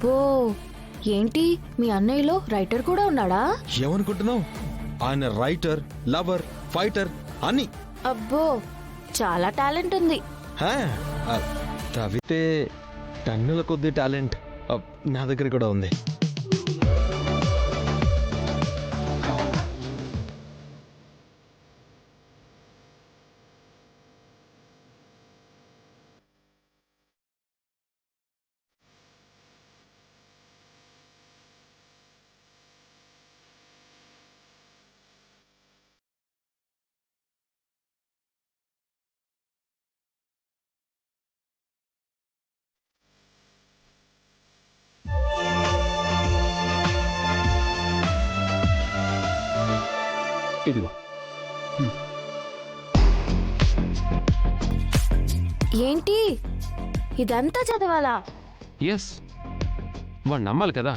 అబ్బో, ఏంటి మీ అన్నయ్యలో రైటర్ కూడా ఉన్నాడా? ఏమనుకుంటున్నావు? ఆయన రైటర్, లవర్, ఫైటర్ అన్ని. అబ్బో, చాలా టాలెంట్ ఉంది. హా, తవ్వితే టన్నుల కొద్ది టాలెంట్ నా దగ్గర కూడా ఉంది. ఇదిగో. ఏంటి ఇదంతా చదవాలా? ఎస్, వాడు నమ్మాలి కదా.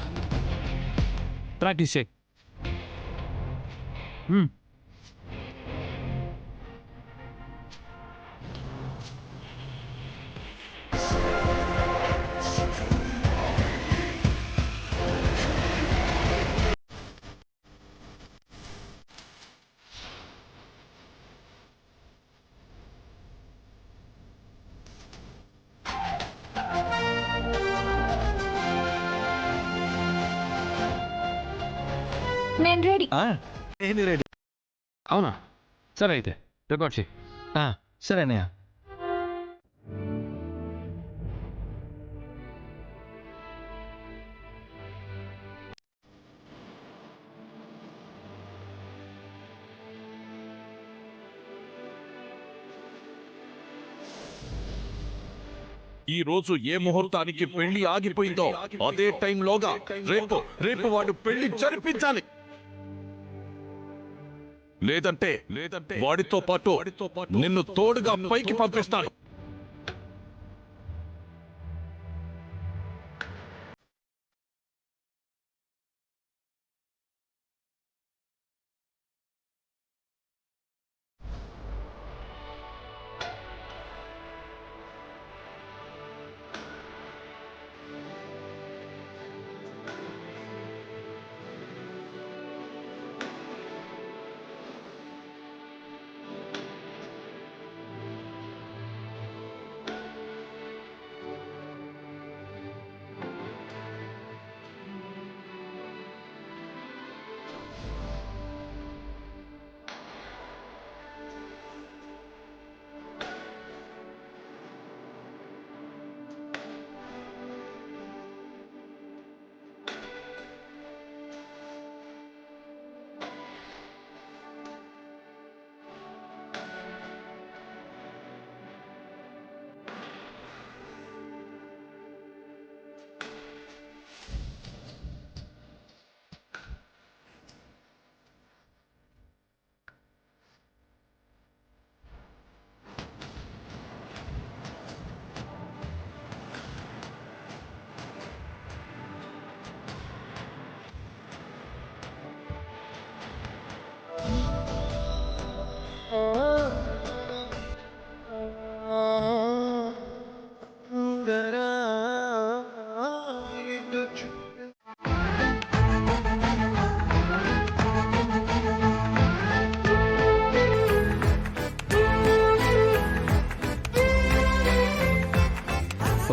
ప్రాక్టీస్ చేయి. నేను రెడీ. నేను రెడీ. అవునా? సరే అయితే రికార్డ్ చేయి. సరే అన్నయ్య. ఈ రోజు ఏ ముహూర్తానికి పెళ్లి ఆగిపోయిందో అదే టైంలోగా రేపు వాడు పెళ్లి జరిపించాలి. లేదంటే వాడితో పాటు నిన్ను తోడుగా పైకి పంపిస్తాను.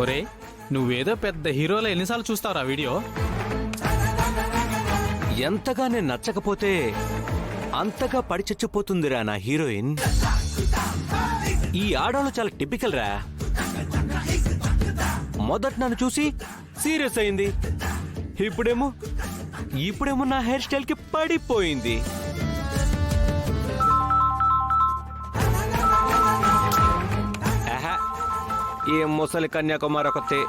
ఒరే, నువ్వేదో పెద్ద హీరోలో ఎన్నిసార్లు చూస్తావురా వీడియో? ఎంతగా నేను నచ్చకపోతే అంతగా పడి చచ్చిపోతుందిరా నా హీరోయిన్. ఈ ఆడవాళ్ళు చాలా టిపికల్ రా. మొదట నన్ను చూసి సీరియస్ అయింది, ఇప్పుడేమో నా హెయిర్ స్టైల్ కి పడిపోయింది. ఏ ముసలి కన్యాకుమారి ఒకతే.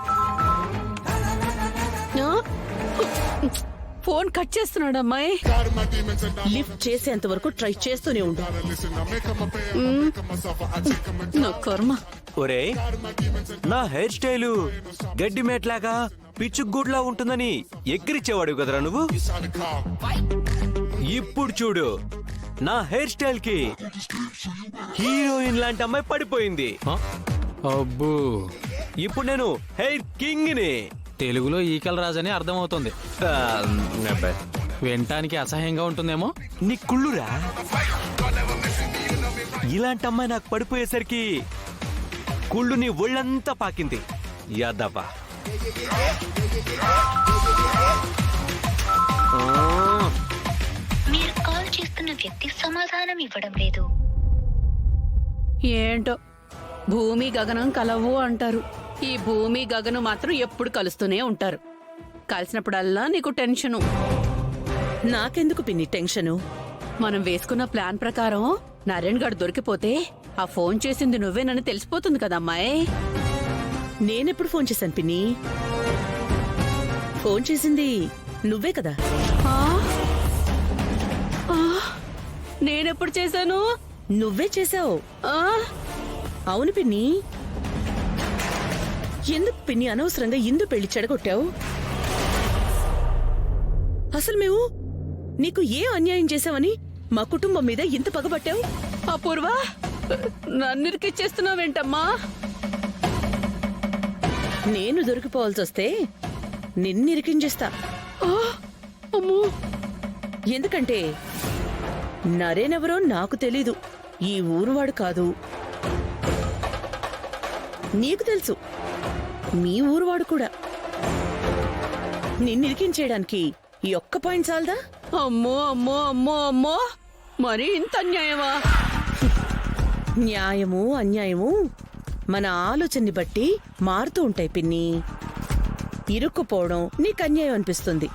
ఫోన్ కట్ చేస్తున్నాడు అమ్మాయి. లిఫ్ట్ చేసేంత వరకు ట్రై చేస్తూనే ఉండు. నా కర్మ. ఒరే, నా హెయిర్ స్టైలు గడ్డి మేట్లాగా పిచ్చుగూడ్లా ఉంటుందని ఎక్కిరిచ్చేవాడు కదరా నువ్వు. ఇప్పుడు చూడు, నా హెయిర్ స్టైల్ కి హీరోయిన్ లాంటి అమ్మాయి పడిపోయింది. అబ్బో, ఇప్పుడు నేను హెయిర్ కింగ్ ని. తెలుగులో ఈకల రాజని అర్థమవుతుంది. ఆ, అబ్బే. వినటానికి అసహ్యంగా ఉంటుందేమో. నీ కుళ్ళురా. ఇలాంటి అమ్మాయి నాకు పడిపోయేసరికి కుళ్ళు నీ ఒళ్ళంతా పాకింది యాదవ్వా. మీరు కాల్ చేస్తున్న వ్యక్తి సమాధానం ఇవ్వడం లేదు. ఏంటో భూమి గగనం కలవు అంటారు. ఈ భూమి గగనం మాత్రం ఎప్పుడు కలుస్తూనే ఉంటారు. కలిసినప్పుడల్లా నీకు టెన్షను. నాకెందుకు పిన్ని టెన్షను? మనం వేసుకున్న ప్లాన్ ప్రకారం నరేన్ గారు దొరికిపోతే ఆ ఫోన్ చేసింది నువ్వేనని తెలిసిపోతుంది కదా అమ్మాయి. నేనెప్పుడు ఫోన్ చేశాను పిన్ని? ఫోన్ చేసింది నువ్వే కదా. నేనెప్పుడు చేశాను? నువ్వే చేశావు. అవును పిన్ని. ఎందుకు పిన్ని అనవసరంగా ఇందు పెళ్లి చెడగొట్టావు? అసలు మేము నీకు ఏ అన్యాయం చేశావని మా కుటుంబం మీద ఇంత పగబట్టావు? అపూర్వ, నన్నిరికిచ్చేస్తున్నావేంటమ్మా? నేను దొరికిపోవాల్సి వస్తే నిన్నిరికించేస్తా. అమ్మో, ఎందుకంటే నరేనెవరో నాకు తెలీదు. ఈ ఊరువాడు కాదు. నీకు తెలుసు, మీ ఊరువాడు కూడా. నిన్నిరికించేయడానికి ఈ ఒక్క పాయింట్ చాలదా? అమ్మో అమ్మో అమ్మో అమ్మో, మరి ఇంత అన్యాయమా? న్యాయము అన్యాయము మన ఆలోచనని బట్టి మారుతూ ఉంటాయి పిన్ని. ఇరుక్కుపోవడం నీకు అన్యాయం అనిపిస్తుంది,